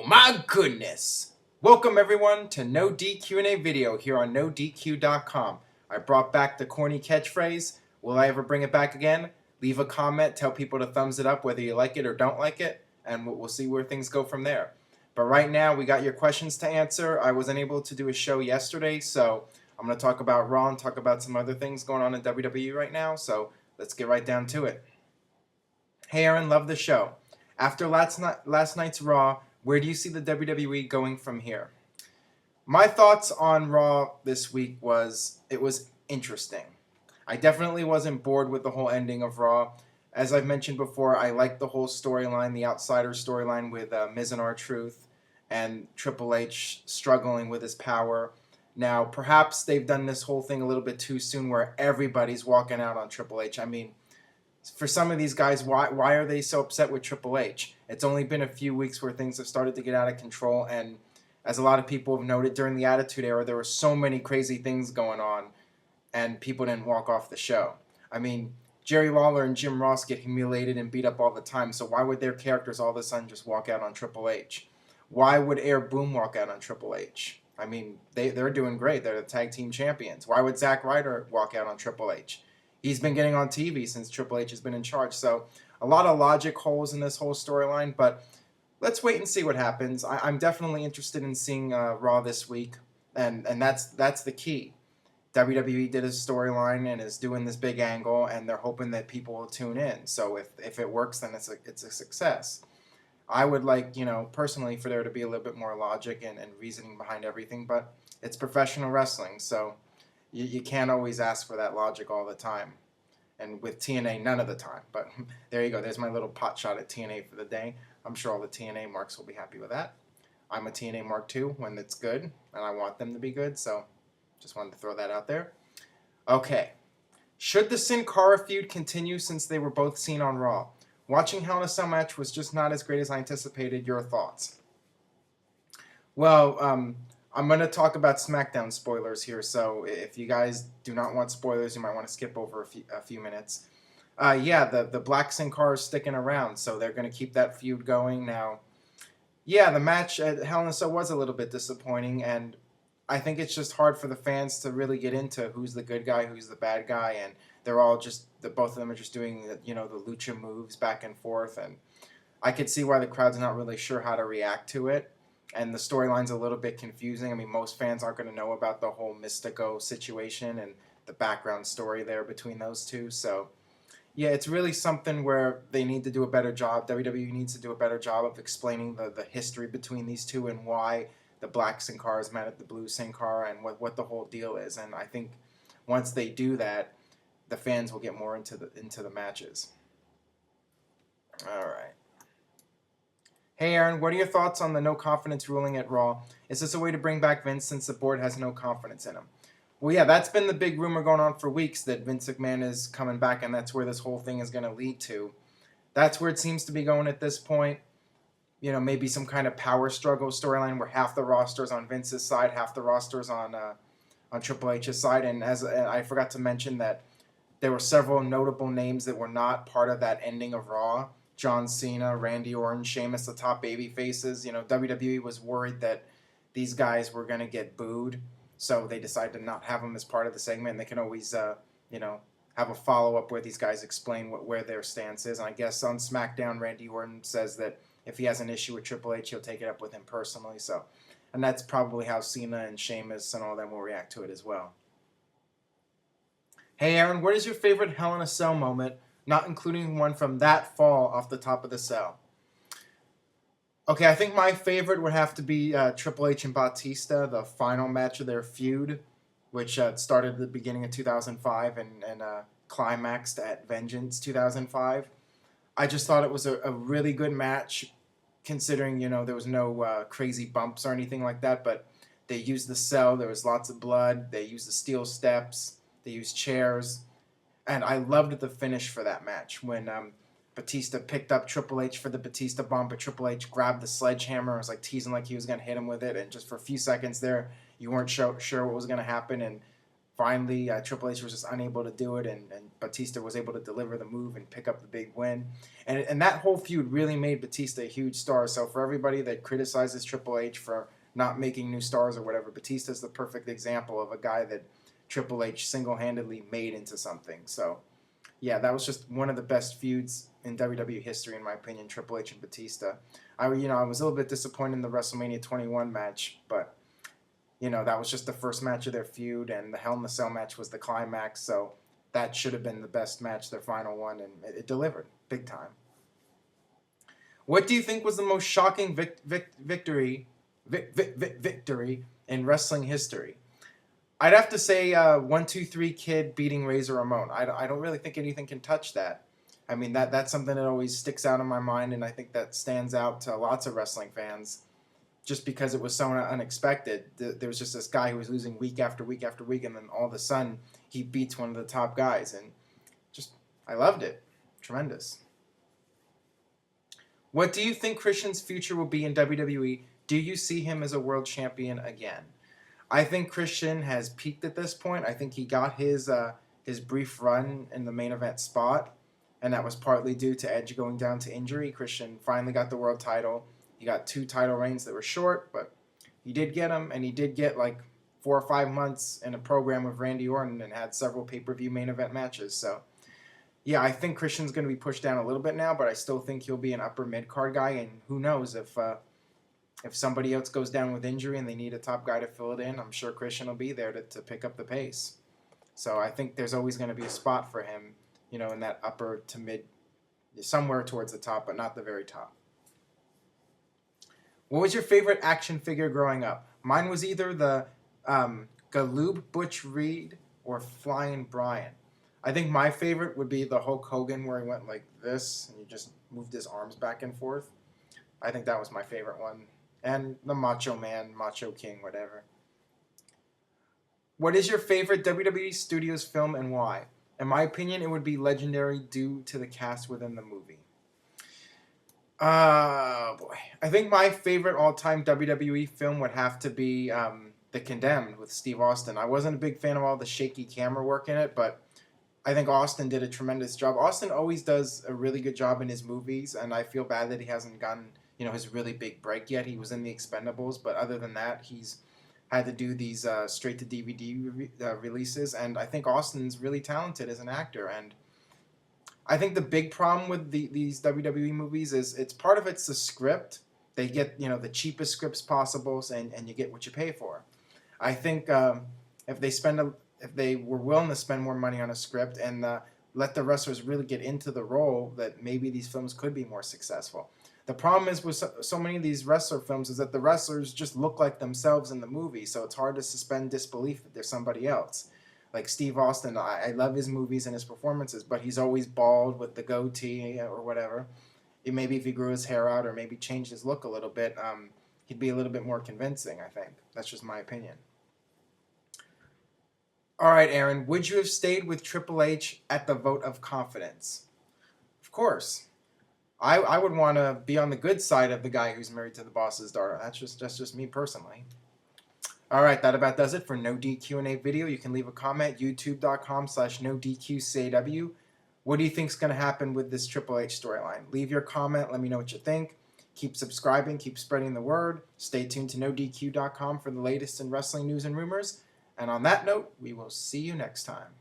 My goodness! Welcome everyone to NoDQ&A video here on NoDQ.com. I brought back the corny catchphrase. Will I ever bring it back again? Leave a comment, tell people to thumbs it up whether you like it or don't like it, and we'll see where things go from there. But right now, we got your questions to answer. I wasn't able to do a show yesterday, so I'm going to talk about Raw and talk about some other things going on in WWE right now, so let's get right down to it. Hey Aaron, love the show. After last night's Raw, where do you see the WWE going from here? My thoughts on Raw this week was it was interesting. I definitely wasn't bored with the whole ending of Raw. As I've mentioned before, I like the whole storyline, the outsider storyline with Miz and R-Truth and Triple H struggling with his power. Now, perhaps they've done this whole thing a little bit too soon where everybody's walking out on Triple H. I mean, for some of these guys, why are they so upset with Triple H? It's only been a few weeks where things have started to get out of control, and as a lot of people have noted, during the Attitude Era, there were so many crazy things going on, and people didn't walk off the show. I mean, Jerry Lawler and Jim Ross get humiliated and beat up all the time, so why would their characters all of a sudden just walk out on Triple H? Why would Air Boom walk out on Triple H? I mean, they're doing great. They're the tag team champions. Why would Zack Ryder walk out on Triple H? He's been getting on TV since Triple H has been in charge. So a lot of logic holes in this whole storyline, but let's wait and see what happens. I'm definitely interested in seeing Raw this week, and that's the key. WWE did a storyline and is doing this big angle, and they're hoping that people will tune in. So if it works, then it's a success. I would like, personally, for there to be a little bit more logic and reasoning behind everything, but it's professional wrestling, so you can't always ask for that logic all the time. And with TNA, none of the time. But there you go. There's my little pot shot at TNA for the day. I'm sure all the TNA marks will be happy with that. I'm a TNA mark too when it's good, and I want them to be good. So just wanted to throw that out there. Okay. Should the Sin-Cara feud continue since they were both seen on Raw? Watching Hell in a Cell match was just not as great as I anticipated. Your thoughts? Well, I'm going to talk about SmackDown spoilers here, so if you guys do not want spoilers, you might want to skip over a few minutes. The Black Sin Cara is sticking around, so they're going to keep that feud going. Now, yeah, the match at Hell in a Cell was a little bit disappointing, and I think it's just hard for the fans to really get into who's the good guy, who's the bad guy, and they're all just, both of them are just doing, the lucha moves back and forth, and I could see why the crowd's not really sure how to react to it. And the storyline's a little bit confusing. I mean, most fans aren't going to know about the whole Mystico situation and the background story there between those two. So, yeah, it's really something where they need to do a better job. WWE needs to do a better job of explaining the history between these two and why the Black Sin Cara is mad at the Blue Sin Cara and what the whole deal is. And I think once they do that, the fans will get more into the matches. All right. Hey Aaron, what are your thoughts on the no confidence ruling at Raw? Is this a way to bring back Vince since the board has no confidence in him? Well, yeah, that's been the big rumor going on for weeks that Vince McMahon is coming back and that's where this whole thing is going to lead to. That's where it seems to be going at this point. Maybe some kind of power struggle storyline where half the roster's on Vince's side, half the roster's on Triple H's side. And as I forgot to mention that there were several notable names that were not part of that ending of Raw. John Cena, Randy Orton, Sheamus, the top baby faces. WWE was worried that these guys were going to get booed, so they decided to not have them as part of the segment. And they can always, have a follow-up where these guys explain where their stance is. And I guess on SmackDown, Randy Orton says that if he has an issue with Triple H, he'll take it up with him personally. So, and that's probably how Cena and Sheamus and all them will react to it as well. Hey, Aaron, what is your favorite Hell in a Cell moment, not including one from that fall off the top of the cell? Okay, I think my favorite would have to be Triple H and Batista, the final match of their feud, which started at the beginning of 2005 and climaxed at Vengeance 2005. I just thought it was a really good match, considering, there was no crazy bumps or anything like that, but they used the cell, there was lots of blood, they used the steel steps, they used chairs. And I loved the finish for that match when Batista picked up Triple H for the Batista bomb, but Triple H grabbed the sledgehammer and was like teasing like he was going to hit him with it. And just for a few seconds there, you weren't sure what was going to happen. And finally Triple H was just unable to do it, and Batista was able to deliver the move and pick up the big win. And that whole feud really made Batista a huge star. So for everybody that criticizes Triple H for not making new stars or whatever, Batista's the perfect example of a guy that Triple H single-handedly made into something. So yeah, that was just one of the best feuds in WWE history, in my opinion, Triple H and Batista. I was a little bit disappointed in the WrestleMania 21 match, but that was just the first match of their feud, and the Hell in a Cell match was the climax, so that should have been the best match, their final one, and it delivered big time. What do you think was the most shocking victory in wrestling history? I'd have to say 1-2-3 Kid beating Razor Ramon. I don't really think anything can touch that. I mean, that's something that always sticks out in my mind, and I think that stands out to lots of wrestling fans just because it was so unexpected. There was just this guy who was losing week after week after week, and then all of a sudden he beats one of the top guys, and I loved it. Tremendous. What do you think Christian's future will be in WWE? Do you see him as a world champion again? I think Christian has peaked at this point. I think he got his brief run in the main event spot, and that was partly due to Edge going down to injury. Christian finally got the world title. He got 2 title reigns that were short, but he did get them, and he did get like 4 or 5 months in a program with Randy Orton and had several pay-per-view main event matches. So yeah, I think Christian's going to be pushed down a little bit now, but I still think he'll be an upper mid-card guy, and who knows if somebody else goes down with injury and they need a top guy to fill it in, I'm sure Christian will be there to pick up the pace. So I think there's always going to be a spot for him, in that upper to mid, somewhere towards the top, but not the very top. What was your favorite action figure growing up? Mine was either the Galoob Butch Reed or Flying Brian. I think my favorite would be the Hulk Hogan, where he went like this and he just moved his arms back and forth. I think that was my favorite one. And the Macho Man, Macho King, whatever. What is your favorite WWE Studios film and why? In my opinion, it would be Legendary due to the cast within the movie. Boy. I think my favorite all-time WWE film would have to be The Condemned with Steve Austin. I wasn't a big fan of all the shaky camera work in it, but I think Austin did a tremendous job. Austin always does a really good job in his movies, and I feel bad that he hasn't gotten his really big break yet. He was in The Expendables, but other than that, he's had to do these straight-to-DVD releases, and I think Austin's really talented as an actor. And I think the big problem with these WWE movies is it's part of it's the script. They get the cheapest scripts possible, and you get what you pay for. I think if they were willing to spend more money on a script and let the wrestlers really get into the role, that maybe these films could be more successful. The problem is with so many of these wrestler films is that the wrestlers just look like themselves in the movie, so it's hard to suspend disbelief that they're somebody else. Like Steve Austin, I love his movies and his performances, but he's always bald with the goatee or whatever. Maybe if he grew his hair out or maybe changed his look a little bit, he'd be a little bit more convincing, I think. That's just my opinion. All right, Aaron, would you have stayed with Triple H at the vote of confidence? Of course. I would want to be on the good side of the guy who's married to the boss's daughter. That's just me personally. All right, that about does it for No DQ&A video. You can leave a comment, youtube.com/NoDQCAW. What do you think is going to happen with this Triple H storyline? Leave your comment. Let me know what you think. Keep subscribing. Keep spreading the word. Stay tuned to NoDQ.com for the latest in wrestling news and rumors. And on that note, we will see you next time.